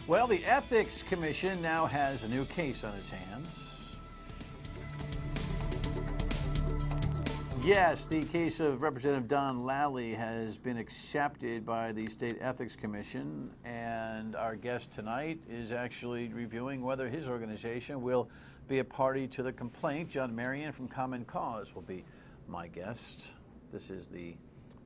Well, the Ethics Commission now has a new case on its hands. Yes, the case of Representative Don Lally has been accepted by the State Ethics Commission, and our guest tonight is actually reviewing whether his organization will be a party to the complaint. John Marion from Common Cause will be my guest. This is the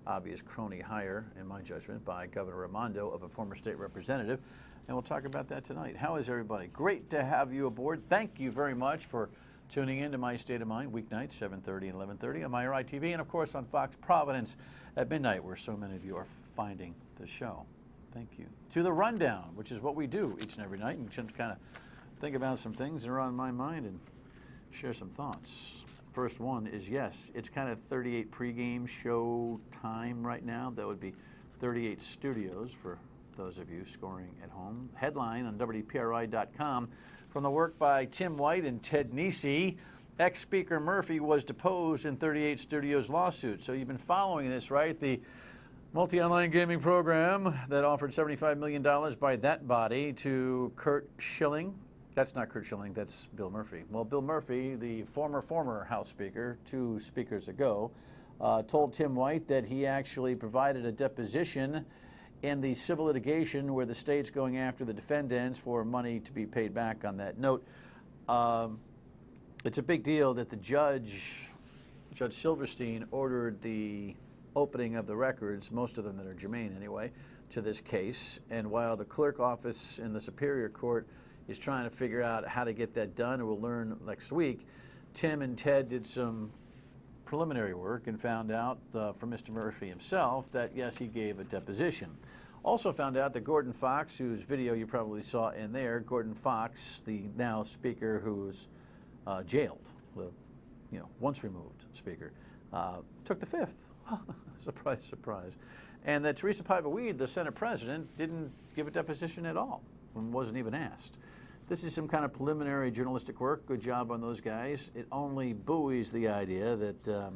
obvious crony hire, in my judgment, by Governor Raimondo of a former state representative, and we'll talk about that tonight. How is everybody? Great to have you aboard. Thank you very much for tuning in to My State of Mind, weeknights, 7:30 and 11:30 on MyRI TV, and of course on Fox Providence at midnight, where so many of you are finding the show. Thank you. To the rundown, which is what we do each and every night, and just kind of think about some things that are on my mind and share some thoughts. First one is, yes, it's kind of 38 pregame show time right now. That would be 38 studios for those of you scoring at home. Headline on WPRI.com. From the work by Tim White and Ted Nesi, ex-Speaker Murphy was deposed in 38 Studios lawsuit. So you've been following this, right? The multi-online gaming program that offered $75 million by that body to Kurt Schilling. That's not Kurt Schilling, that's Bill Murphy. Well, Bill Murphy, the former House Speaker, 2 speakers ago, told Tim White that he actually provided a deposition in the civil litigation where the state's going after the defendants for money to be paid back on that note. It's a big deal that the Judge Silverstein, ordered the opening of the records, most of them that are germane anyway, to this case. And while the clerk office in the Superior Court is trying to figure out how to get that done, and we'll learn next week, Tim and Ted did some preliminary work and found out from Mr. Murphy himself that, yes, he gave a deposition. Also found out that Gordon Fox, whose video you probably saw in there, Gordon Fox, the now speaker who's jailed, the once removed speaker, took the fifth. Surprise, surprise. And that Teresa Paiva-Weed, the Senate president, didn't give a deposition at all and wasn't even asked. This is some kind of preliminary journalistic work. Good job on those guys. It only buoys the idea that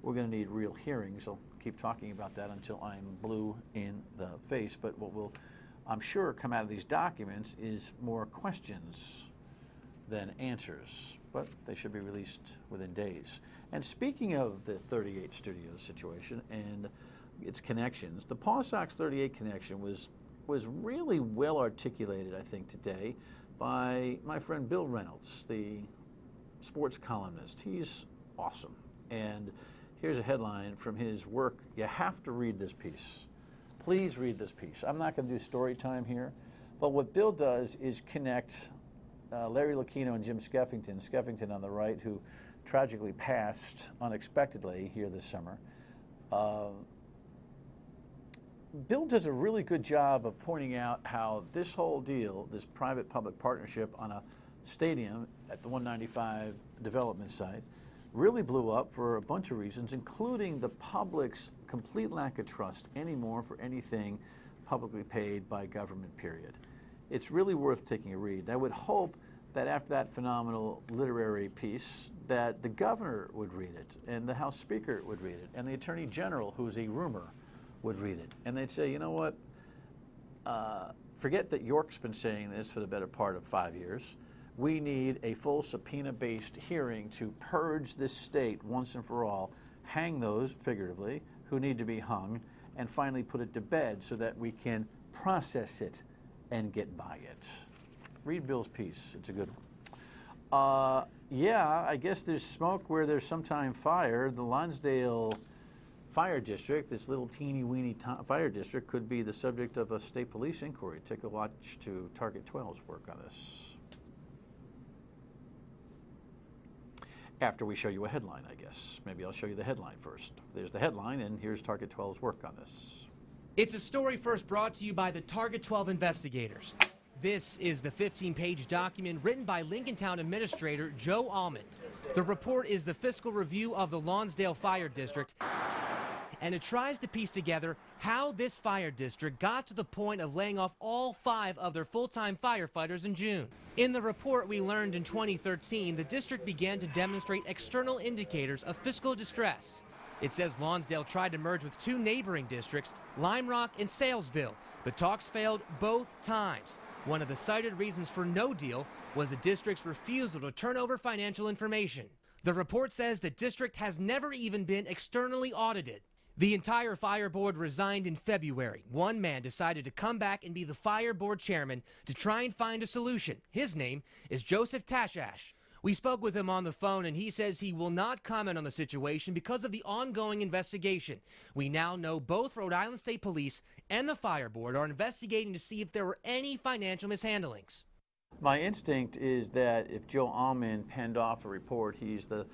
we're going to need real hearings. I'll keep talking about that until I'm blue in the face. But what will, I'm sure, come out of these documents is more questions than answers. But they should be released within days. And speaking of the 38 Studios situation and its connections, the Paw Sox 38 connection was really well articulated, I think, today by my friend Bill Reynolds, the sports columnist. He's awesome. And here's a headline from his work. You have to read this piece. Please read this piece. I'm not going to do story time here, but what Bill does is connect Larry Lucchino and Jim Skeffington on the right, who tragically passed unexpectedly here this summer. Bill does a really good job of pointing out how this whole deal, this private-public partnership on a stadium at the 195 development site, really blew up for a bunch of reasons, including the public's complete lack of trust anymore for anything publicly paid by government, period. It's really worth taking a read. I would hope that after that phenomenal literary piece, that the governor would read it, and the House Speaker would read it, and the Attorney General, who's a rumor, would read it. And they'd say, you know what, forget that York's been saying this for the better part of 5 years. We need a full subpoena-based hearing to purge this state once and for all, hang those, figuratively, who need to be hung, and finally put it to bed so that we can process it and get by it. Read Bill's piece. It's a good one. Yeah, I guess there's smoke where there's sometimes fire. The Lonsdale Fire District, this little teeny-weeny fire district, could be the subject of a state police inquiry. Take a watch to Target 12's work on this. After we show you a headline, I guess. Maybe I'll show you the headline first. There's the headline, and here's Target 12's work on this. It's a story first brought to you by the Target 12 investigators. This is the 15-page document written by Lincolntown Administrator Joe Almond. The report is the fiscal review of the Lonsdale Fire District, and it tries to piece together how this fire district got to the point of laying off all 5 of their full-time firefighters in June. In the report, we learned in 2013 the district began to demonstrate external indicators of fiscal distress. It says Lonsdale tried to merge with 2 neighboring districts, Lime Rock and Salesville, but talks failed both times. One of the cited reasons for no deal was the district's refusal to turn over financial information. The report says the district has never even been externally audited. The entire fire board resigned in February. One man decided to come back and be the fire board chairman to try and find a solution. His name is Joseph Tashash. We spoke with him on the phone, and he says he will not comment on the situation because of the ongoing investigation. We now know both Rhode Island State Police and the fire board are investigating to see if there were any financial mishandlings. My instinct is that if Joe Almond penned off a report, he's the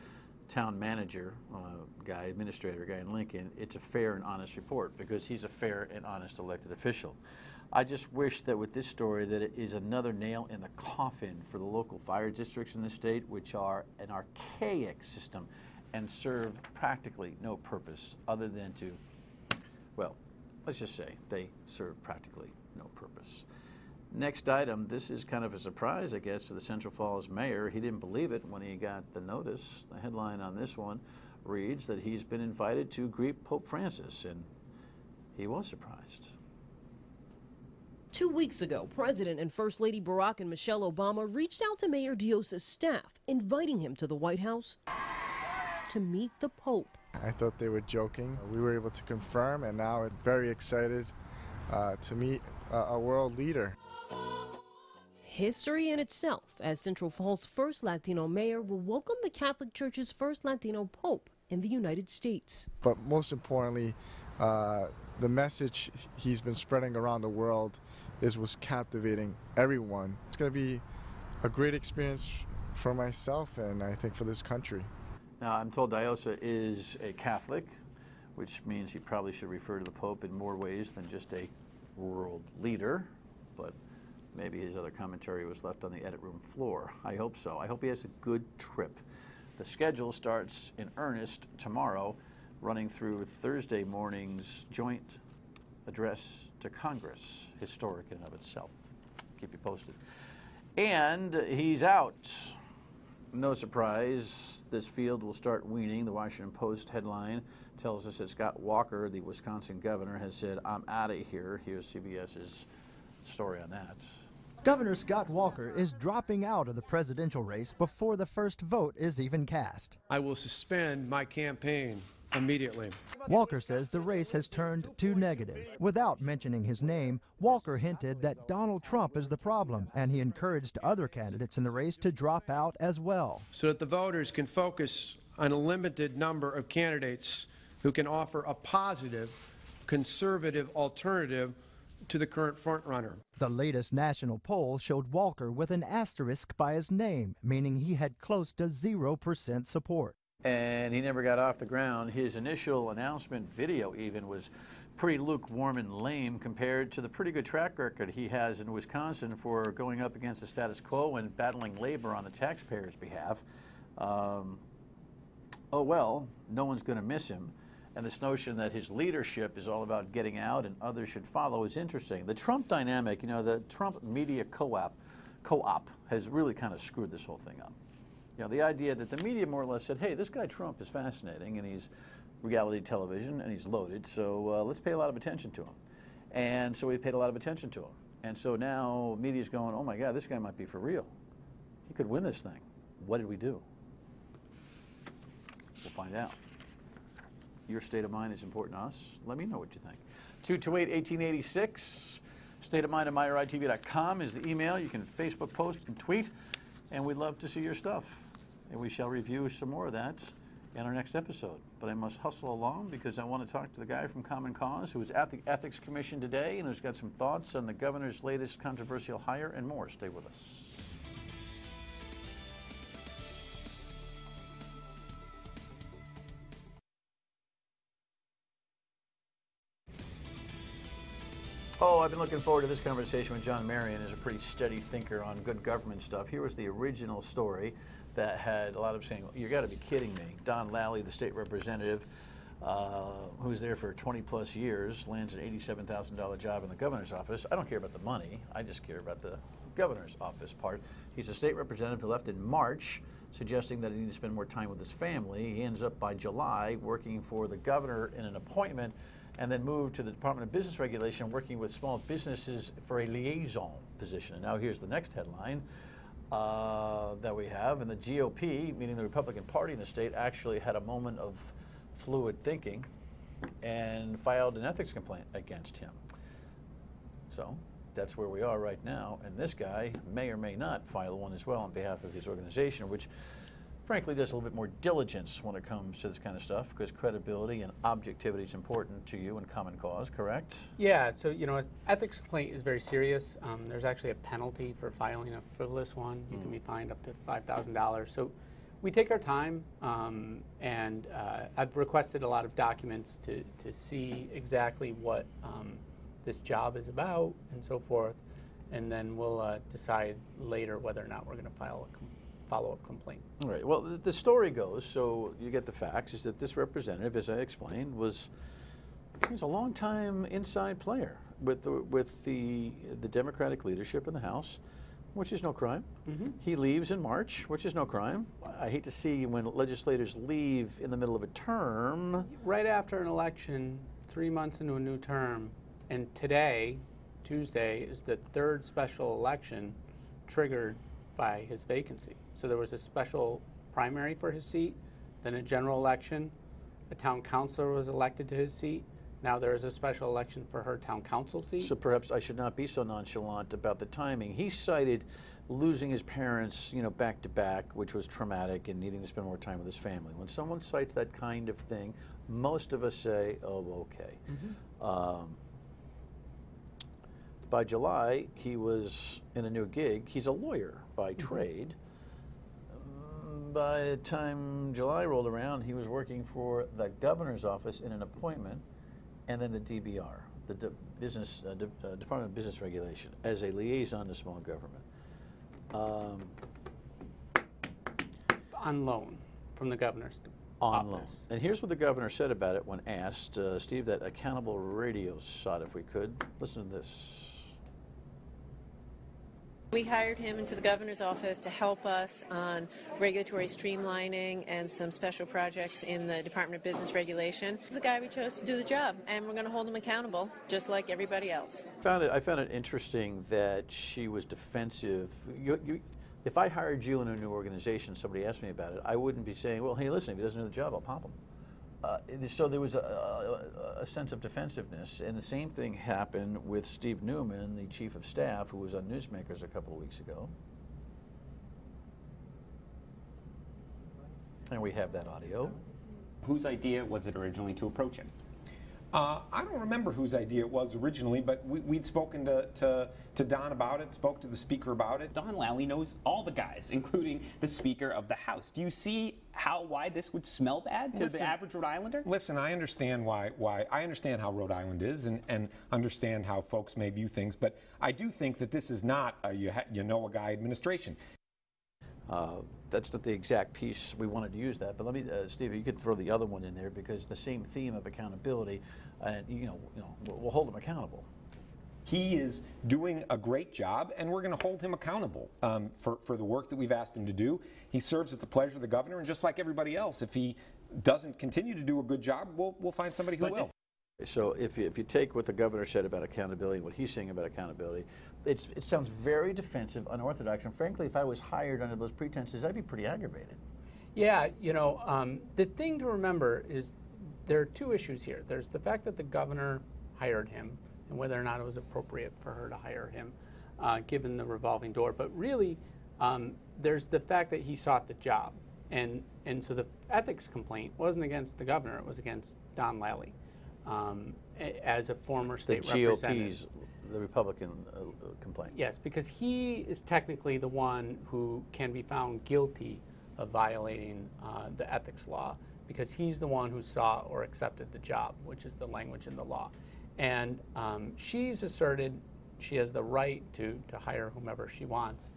town manager guy, administrator guy in Lincoln, it's a fair and honest report because he's a fair and honest elected official. I just wish that with this story that it is another nail in the coffin for the local fire districts in the state, which are an archaic system and serve practically no purpose other than to, well, let's just say they serve practically no purpose. Next item, this is kind of a surprise, I guess, to the Central Falls mayor. He didn't believe it when he got the notice. The headline on this one reads that he's been invited to greet Pope Francis, and he was surprised. 2 weeks ago, President and First Lady Barack and Michelle Obama reached out to Mayor Dios's staff, inviting him to the White House to meet the Pope. I thought they were joking. We were able to confirm, and now I'm very excited to meet a world leader. History in itself, as Central Falls' first Latino mayor will welcome the Catholic Church's first Latino Pope in the United States. But most importantly, the message he's been spreading around the world was captivating everyone. It's going to be a great experience for myself and I think for this country. Now, I'm told Diosa is a Catholic, which means he probably should refer to the Pope in more ways than just a world leader, but maybe his other commentary was left on the edit room floor. I hope so. I hope he has a good trip. The schedule starts in earnest tomorrow, running through Thursday morning's joint address to Congress, historic in and of itself. Keep you posted. And he's out. No surprise, this field will start weaning. The Washington Post headline tells us that Scott Walker, the Wisconsin governor, has said, "I'm out of here." Here's CBS's story on that. Governor Scott Walker is dropping out of the presidential race before the first vote is even cast. I will suspend my campaign immediately. Walker says the race has turned too negative. Without mentioning his name, Walker hinted that Donald Trump is the problem, and he encouraged other candidates in the race to drop out as well. So that the voters can focus on a limited number of candidates who can offer a positive, conservative alternative to the current frontrunner. The latest national poll showed Walker with an asterisk by his name, meaning he had close to 0% support. And he never got off the ground. His initial announcement video even was pretty lukewarm and lame compared to the pretty good track record he has in Wisconsin for going up against the status quo and battling labor on the taxpayers' behalf. Oh well, no one's going to miss him. And this notion that his leadership is all about getting out and others should follow is interesting. The Trump dynamic, you know, the Trump media co-op has really kind of screwed this whole thing up. You know, the idea that the media more or less said, hey, this guy Trump is fascinating and he's reality television and he's loaded, so let's pay a lot of attention to him. And so we paid a lot of attention to him. And so now media's going, oh my God, this guy might be for real. He could win this thing. What did we do? We'll find out. Your state of mind is important to us. Let me know what you think. 228-1886. Stateofmind@myritv.com is the email. You can Facebook post and tweet, and we'd love to see your stuff. And we shall review some more of that in our next episode. But I must hustle along because I want to talk to the guy from Common Cause who was at the Ethics Commission today and who's got some thoughts on the governor's latest controversial hire and more. Stay with us. Oh, I've been looking forward to this conversation with John Marion. He's a pretty steady thinker on good government stuff. Here was the original story that had a lot of saying, you got to be kidding me. Don Lally, the state representative, who's there for 20 plus years, lands an $87,000 job in the governor's office. I don't care about the money. I just care about the governor's office part. He's a state representative who left in March, suggesting that he needs to spend more time with his family. He ends up by July working for the governor in an appointment and then moved to the Department of Business Regulation, working with small businesses for a liaison position. And now here's the next headline that we have. And the GOP, meaning the Republican Party in the state, actually had a moment of fluid thinking and filed an ethics complaint against him. So that's where we are right now. And this guy may or may not file one as well on behalf of his organization, which frankly does a little bit more diligence when it comes to this kind of stuff, because credibility and objectivity is important to you in Common Cause, correct? Yeah, so an ethics complaint is very serious. There's actually a penalty for filing a frivolous one. You can be fined up to $5,000. So we take our time, and I've requested a lot of documents to see exactly what this job is about and so forth, and then we'll decide later whether or not we're going to file a follow-up complaint. All right. Well, the story goes, so you get the facts, is that this representative, as I explained, was a long-time inside player with the Democratic leadership in the House, which is no crime. He leaves in March, which is no crime. I hate to see when legislators leave in the middle of a term. Right after an election, 3 months into a new term, and today, Tuesday, is the third special election triggered by his vacancy. So there was a special primary for his seat, then a general election. A town councilor was elected to his seat. Now there is a special election for her town council seat. So perhaps I should not be so nonchalant about the timing. He cited losing his parents, back to back, which was traumatic, and needing to spend more time with his family. When someone cites that kind of thing, most of us say, oh, okay. By July, he was in a new gig. He's a lawyer by trade. By the time July rolled around, he was working for the governor's office in an appointment, and then the DBR, the Department of Business Regulation, as a liaison to small government. On loan from the governor's On loan. office. And here's what the governor said about it when asked. Steve, that accountable radio shot, if we could. Listen to this. We hired him into the governor's office to help us on regulatory streamlining and some special projects in the Department of Business Regulation. He's the guy we chose to do the job, and we're going to hold him accountable, just like everybody else. I found it interesting that she was defensive. If I hired you in a new organization, somebody asked me about it, I wouldn't be saying, well, hey, listen, if he doesn't do the job, I'll pop him. So there was a sense of defensiveness, and the same thing happened with Steve Newman, the chief of staff, who was on Newsmakers a couple of weeks ago. And we have that audio. Whose idea was it originally to approach him? I don't remember whose idea it was originally, but we'd spoken to Don about it, spoke to the Speaker about it. Don Lally knows all the guys, including the Speaker of the House. Do you see why this would smell bad to the average Rhode Islander? Listen, I understand why I understand how Rhode Island is and understand how folks may view things, but I do think that this is not a a guy administration. That's not the exact piece we wanted to use that, but let me, Steve, you could throw the other one in there, because the same theme of accountability, and we'll hold him accountable. He is doing a great job, and we're going to hold him accountable for the work that we've asked him to do. He serves at the pleasure of the governor, and just like everybody else, if he doesn't continue to do a good job, we'll find somebody who will. So if you take what the governor said about accountability and what he's saying about accountability, it sounds very defensive, unorthodox, and frankly, if I was hired under those pretenses, I'd be pretty aggravated. Yeah, the thing to remember is there are two issues here. There's the fact that the governor hired him and whether or not it was appropriate for her to hire him, given the revolving door. But really, there's the fact that he sought the job. And so the ethics complaint wasn't against the governor, it was against Don Lally as a former state representative. The Republican complaint. Yes, because he is technically the one who can be found guilty of violating the ethics law, because he's the one who saw or accepted the job, which is the language in the law. And she's asserted she has the right to hire whomever she wants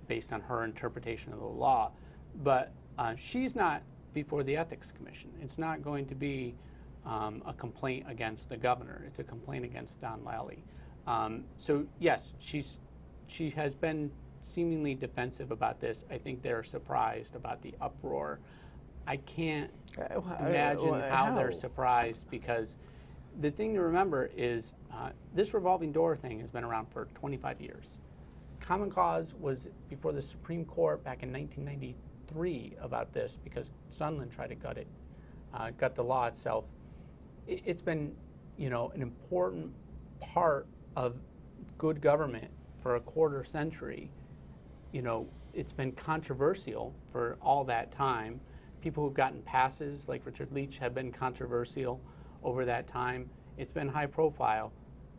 based on her interpretation of the law. But she's not before the Ethics Commission. It's not going to be a complaint against the governor. It's a complaint against Don Lally. So yes, she has been seemingly defensive about this. I think they're surprised about the uproar. I can't imagine how they're surprised, because the thing to remember is this revolving door thing has been around for 25 years. Common Cause was before the Supreme Court back in 1993 about this because Sondland tried to gut the law itself. It's been, you know, an important part of good government for a quarter century. You know, it's been controversial for all that time. People who've gotten passes, like Richard Leach, have been controversial over that time. It's been high profile.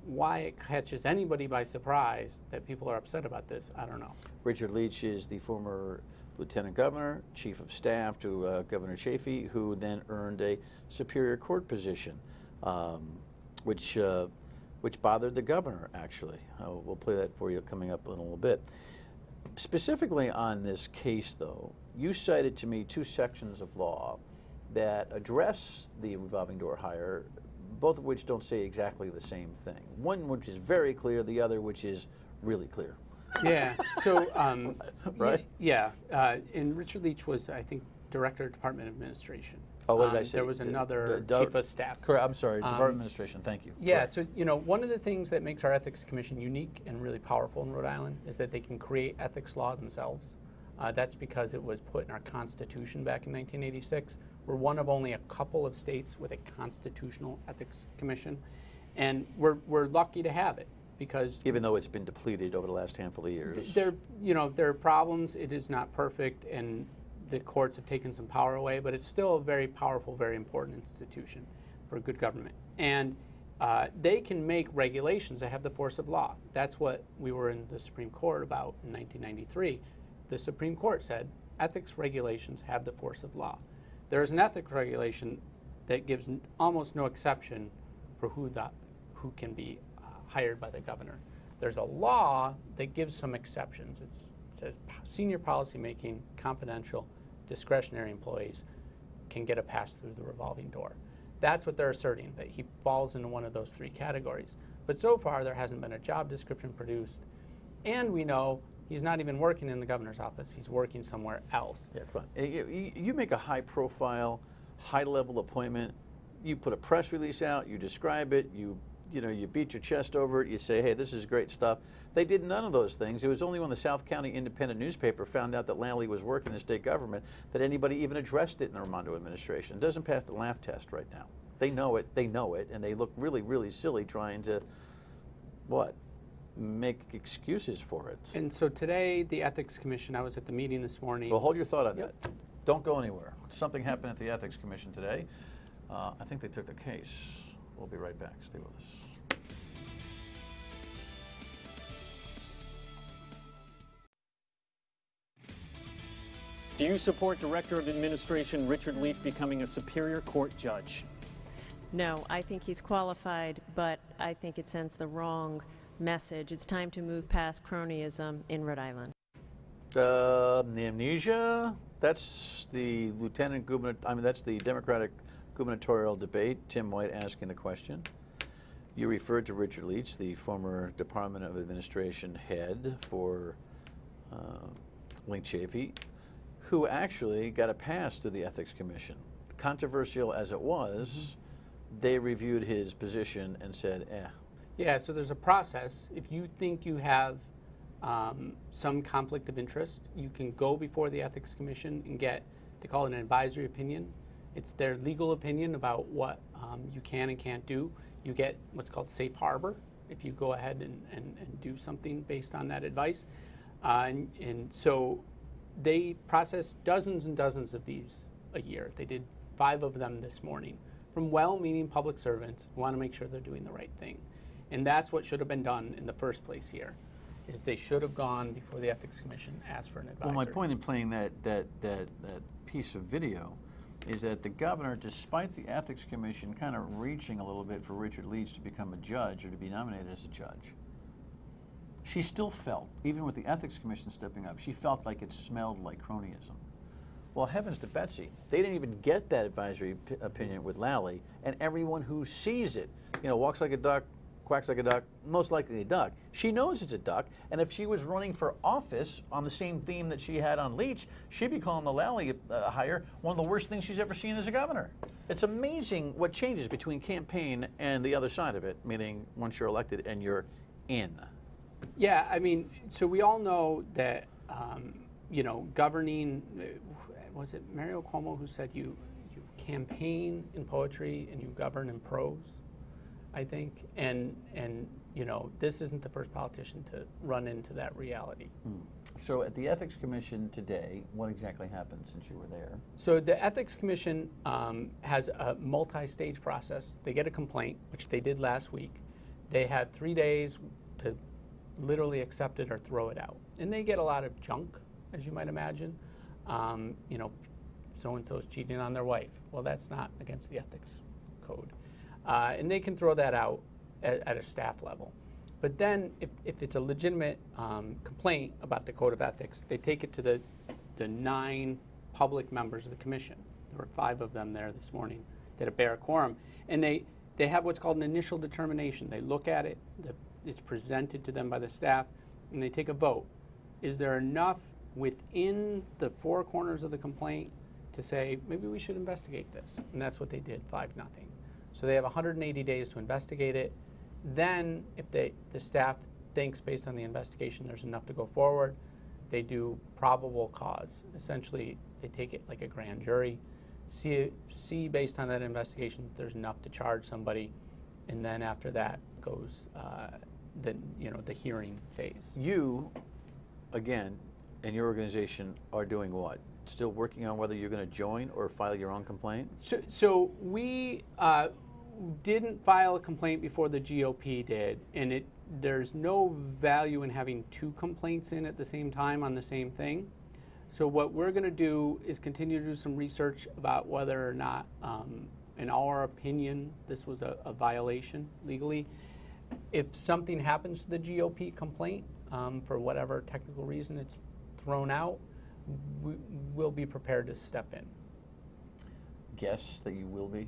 Why it catches anybody by surprise that people are upset about this, I don't know. Richard Leach is the former lieutenant governor, chief of staff to Governor Chafee, who then earned a Superior Court position, which bothered the governor, actually. We'll play that for you coming up in a little bit. Specifically on this case, though, you cited to me two sections of law that address the revolving door hire, both of which don't say exactly the same thing. One which is very clear, the other which is really clear. Yeah, so, right? Yeah, and Richard Leach was, I think, Director of Department of Administration. Oh, what did I say? There was another Chief of Staff. Correct, I'm sorry, Department of Administration, thank you. Yeah, correct. So, you know, one of the things that makes our Ethics Commission unique and really powerful in Rhode Island is that they can create ethics law themselves. That's because it was put in our Constitution back in 1986. We're one of only a couple of states with a constitutional ethics commission, and we're lucky to have it because even though it's been depleted over the last handful of years, there are problems. It is not perfect, and the courts have taken some power away, but it's still a very powerful, very important institution for good government. And they can make regulations that have the force of law. That's what we were in the Supreme Court about in 1993. The Supreme Court said ethics regulations have the force of law. There is an ethics regulation that gives almost no exception for who can be hired by the governor. There's a law that gives some exceptions. It says senior policymaking, confidential, discretionary employees can get a pass through the revolving door. That's what they're asserting, that he falls into one of those three categories. But so far, there hasn't been a job description produced, and we know he's not even working in the governor's office. He's working somewhere else. Yeah, come on. You make a high-profile, high-level appointment. You put a press release out. You describe it. You beat your chest over it. You say, hey, this is great stuff. They did none of those things. It was only when the South County Independent newspaper found out that Lally was working in state government that anybody even addressed it in the Raimondo administration. It doesn't pass the laugh test right now. They know it, and they look really, really silly trying to, what? Make excuses for it. And so today, the Ethics Commission, I was at the meeting this morning. Well, hold your thought on that. Don't go anywhere. Something happened at the Ethics Commission today. I think they took the case. We'll be right back. Stay with us. Do you support Director of Administration Richard Leach becoming a Superior Court judge? No, I think he's qualified, but I think it sends the wrong message. It's time to move past cronyism in Rhode Island. The amnesia, that's the that's the Democratic gubernatorial debate. Tim White asking the question. You referred to Richard Leach, the former Department of Administration head for Link Chafee, who actually got a pass to the Ethics Commission. Controversial as it was, they reviewed his position and said, eh. Yeah, so there's a process. If you think you have some conflict of interest, you can go before the Ethics Commission and get, they call it an advisory opinion. It's their legal opinion about what you can and can't do. You get what's called safe harbor if you go ahead and do something based on that advice. And so they process dozens and dozens of these a year. They did 5 of them this morning from well-meaning public servants who want to make sure they're doing the right thing. And that's what should have been done in the first place here, is they should have gone before the Ethics Commission, asked for an advisor. Well, my point in playing that piece of video is that the governor, despite the Ethics Commission kind of reaching a little bit for Richard Leach to become a judge or to be nominated as a judge, she still felt, even with the Ethics Commission stepping up, she felt like it smelled like cronyism. Well, heavens to Betsy, they didn't even get that advisory opinion with Lally, and everyone who sees it, walks like a duck, quacks like a duck, most likely a duck. She knows it's a duck, and if she was running for office on the same theme that she had on Leach, she'd be calling the Lally hire one of the worst things she's ever seen as a governor. It's amazing what changes between campaign and the other side of it, meaning once you're elected and you're in. Yeah, I mean, so we all know that, you know, governing, was it Mario Cuomo who said you campaign in poetry and you govern in prose, I think, and you know, this isn't the first politician to run into that reality. So at the Ethics Commission today, what exactly happened since you were there? So the Ethics Commission has a multi-stage process. They get a complaint, which they did last week. They have 3 days to literally accept it or throw it out. And they get a lot of junk, as you might imagine. You know, so-and-so's cheating on their wife. Well, that's not against the ethics code. And they can throw that out at a staff level. But then if it's a legitimate complaint about the code of ethics, they take it to the 9 public members of the commission. There were 5 of them there this morning that bear a quorum. And they have what's called an initial determination. They look at it, it's presented to them by the staff, and they take a vote. Is there enough within the 4 corners of the complaint to say, maybe we should investigate this? And that's what they did, 5-0. So they have 180 days to investigate it. Then, if the staff thinks, based on the investigation, there's enough to go forward, they do probable cause. Essentially, they take it like a grand jury, see based on that investigation if there's enough to charge somebody, and then after that goes the hearing phase. You, again, and your organization are doing what? Still working on whether you're going to join or file your own complaint? So we didn't file a complaint before the GOP did, and there's no value in having 2 complaints in at the same time on the same thing. So what we're going to do is continue to do some research about whether or not, in our opinion, this was a violation legally. If something happens to the GOP complaint, for whatever technical reason it's thrown out, we'll be prepared to step in. Guess that you will be?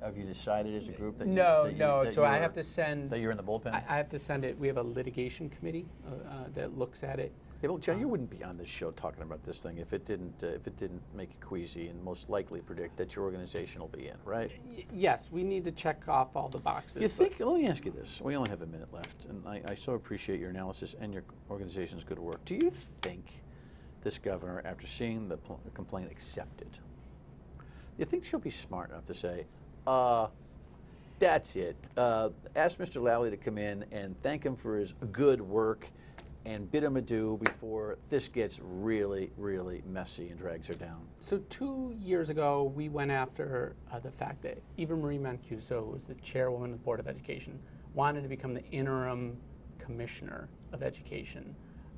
Have you decided as a group that I have to send that you're in the bullpen? I have to send it. We have a litigation committee that looks at it. Hey, well, John, you wouldn't be on this show talking about this thing if it didn't make you queasy and most likely predict that your organization will be in, right? Yes, we need to check off all the boxes. You think? Let me ask you this. We only have a minute left, and I so appreciate your analysis and your organization's good work. Do you think this governor, after seeing the complaint accepted, you think she'll be smart enough to say, that's it. Ask Mr. Lally to come in and thank him for his good work and bid him adieu before this gets really, really messy and drags her down? So 2 years ago, we went after the fact that Eva Marie Mancuso, who was the chairwoman of the Board of Education, wanted to become the interim commissioner of education.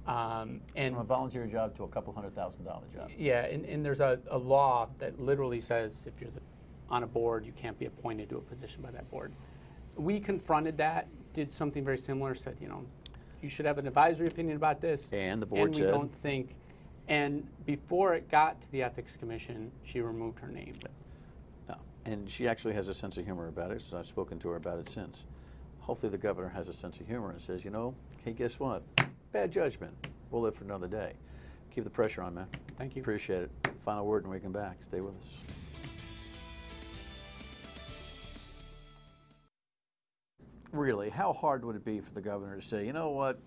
And from a volunteer job to a couple $100,000 job. Yeah, and there's a law that literally says if you're on a board, you can't be appointed to a position by that board. We confronted that, did something very similar, said, you know, you should have an advisory opinion about this. And the board said? And we don't think. And before it got to the Ethics Commission, she removed her name. No. And she actually has a sense of humor about it, so I've spoken to her about it since. Hopefully the governor has a sense of humor and says, you know, hey, guess what? Bad judgment. We'll live for another day. Keep the pressure on, man. Thank you. Appreciate it. Final word when we come back. Stay with us. Really, how hard would it be for the governor to say, you know what,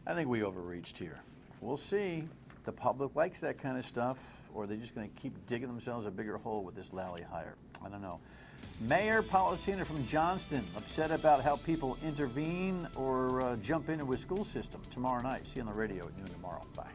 I think we overreached here. We'll see. The public likes that kind of stuff, or they're just going to keep digging themselves a bigger hole with this Lally hire. I don't know. Mayor Policina from Johnston upset about how people intervene or jump into his school system tomorrow night. See you on the radio at noon tomorrow. Bye.